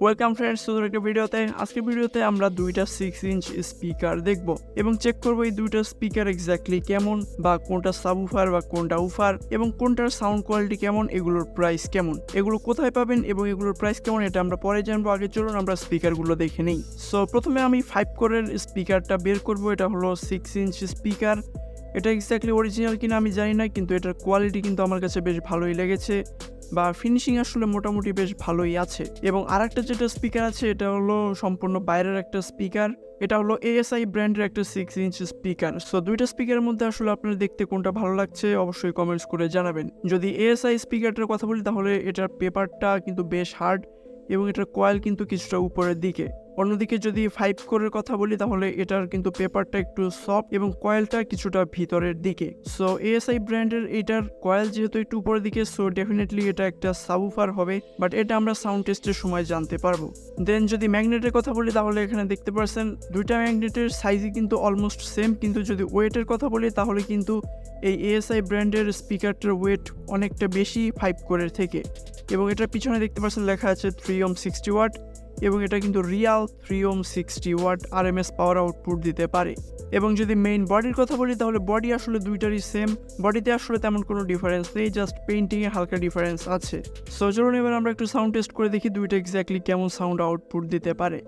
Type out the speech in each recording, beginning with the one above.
Welcome friends to একটা ভিডিওতে। আজকের ভিডিওতে আমরা দুইটা 6 ইঞ্চ স্পিকার দেখব এবং চেক করবো এই দুইটা স্পিকার এক্স্যাক্টলি কেমন, বা কোনটা সাবউফার বা কোনটা উফার, এবং কোনটার সাউন্ড কোয়ালিটি কেমন, এগুলোর প্রাইস কেমন, এগুলো কোথায় পাবেন এবং এগুলোর প্রাইস কেমন, এটা আমরা পরে জানবো। আগে চলুন আমরা স্পিকারগুলো দেখে নিই। সো প্রথমে আমি 5 কোরের স্পিকারটা বের করব। এটা হলো 6 ইঞ্চ স্পিকার। এটা এক্স্যাক্টলি অরিজিনাল কিনা আমি জানি না, কিন্তু এটার কোয়ালিটি কিন্তু আমার কাছে বেশ ভালোই লেগেছে, বা ফিনিশিং আসলে মোটামুটি বেশ ভালোই আছে। এবং আরেকটা যেটা স্পিকার আছে এটা হলো সম্পূর্ণ বাইরের একটা স্পিকার। এটা হলো ASI ব্র্যান্ডের একটা 6 ইঞ্চ স্পিকার। সো দুইটা স্পিকারের মধ্যে আসলে আপনার দেখতে কোনটা ভালো লাগছে অবশ্যই কমেন্টস করে জানাবেন। যদি ASI স্পিকারটার কথা বলি তাহলে এটার পেপারটা কিন্তু বেশ হার্ড এবং এটার কয়েল কিন্তু কিছুটা উপরের দিকে। অন্যদিকে যদি 5 কোরের কথা বলি তাহলে এটার কিন্তু পেপারটা একটু সফট এবং কয়েলটা কিছুটা ভিতরের দিকে। সো ASI ব্র্যান্ডের এটার কয়েল যেহেতু একটু উপরের দিকে, সো ডেফিনেটলি এটা একটা সাবউফার হবে, বাট এটা আমরা সাউন্ড টেস্টের সময় জানতে পারবো। দেন যদি ম্যাগনেটের কথা বলি তাহলে এখানে দেখতে পাচ্ছেন দুইটা ম্যাগনেটের সাইজই কিন্তু অলমোস্ট সেম, কিন্তু যদি ওয়েটের কথা বলি তাহলে কিন্তু এই ASI ব্র্যান্ডের স্পিকারটার ওয়েট অনেকটা বেশি 5 কোরের থেকে। এবং এটার পিছনে দেখতে পাচ্ছেন লেখা আছে 3 ohm 60 ওয়াট, এবং এটা কিন্তু real 3 ohm 60 watt RMS power output দিতে পারে। এবং যদি মেইন বডির কথা বলি তাহলে বডি আসলে দুইটারই সেম, বডিতে আসলে তেমন কোনো ডিফারেন্স নেই, জাস্ট পেইন্টিংয়ে হালকা ডিফারেন্স আছে। সো চলুন এবার আমরা একটু সাউন্ড টেস্ট করে দেখি দুইটা এক্স্যাক্টলি কেমন সাউন্ড আউটপুট দিতে পারে।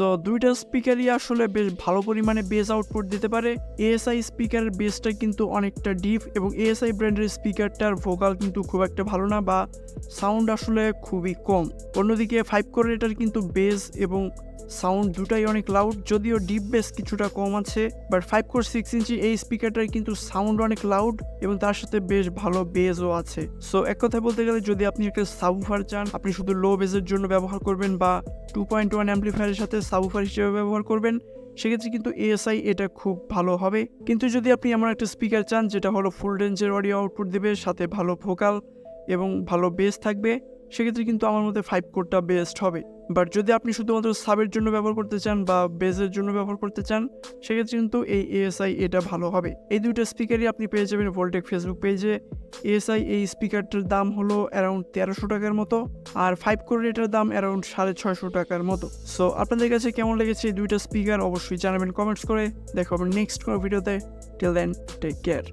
সো দুইটা স্পিকারই আসলে বেশ ভালো পরিমাণে বেস আউটপুট দিতে পারে। ASI স্পিকারের বেসটা কিন্তু অনেকটা ডিপ, এবং ASI ব্র্যান্ডের স্পিকারটার ভোকাল কিন্তু খুব একটা ভালো না, বা সাউন্ড আসলে খুবই কম। অন্যদিকে 5 কোরের এটার কিন্তু বেস এবং সাউন্ড দুটাই অনেক লাউড, যদিও ডিপ বেস কিছুটা কম আছে, বাট 5 কোর 6 ইঞ্চি এই স্পিকারটার কিন্তু সাউন্ড অনেক লাউড এবং তার সাথে বেশ ভালো বেসও আছে। সো এক কথায় বলতে গেলে যদি আপনি একটা সাবউফার চান, আপনি শুধু লো বেসের জন্য ব্যবহার করবেন বা 2.1 অ্যাম্পলিফায়ারের সাথে সাবউফার হিসেবে ব্যবহার করবেন, সেক্ষেত্রে কিন্তু ASI এটা খুব ভালো হবে। কিন্তু যদি আপনি এমন একটা স্পিকার চান যেটা হলো ফুল রেঞ্জের অডিও আউটপুট দেবে, সাথে ভালো ভোকাল এবং ভালো বেস থাকবে, সেক্ষেত্রে কিন্তু আমার মতে 5 কোরটা বেস্ট হবে। বাট যদি আপনি শুধুমাত্র সাবের জন্য ব্যবহার করতে চান বা বেসের জন্য ব্যবহার করতে চান, সেক্ষেত্রে কিন্তু এই ASI এটা ভালো হবে। এই দুইটা স্পিকারই আপনি পেয়ে যাবেন ভোল্টেক ফেসবুক পেজে। ASI এই স্পিকারটার দাম হলো অ্যারাউন্ড 1300 টাকার মতো, আর 5 কোরের এটার দাম অ্যারাউন্ড 650 টাকার মতো। সো আপনাদের কাছে কেমন লেগেছে এই দুইটা স্পিকার অবশ্যই জানাবেন কমেন্টস করে। দেখা হবে নেক্সট কোনো ভিডিওতে। Till then take care.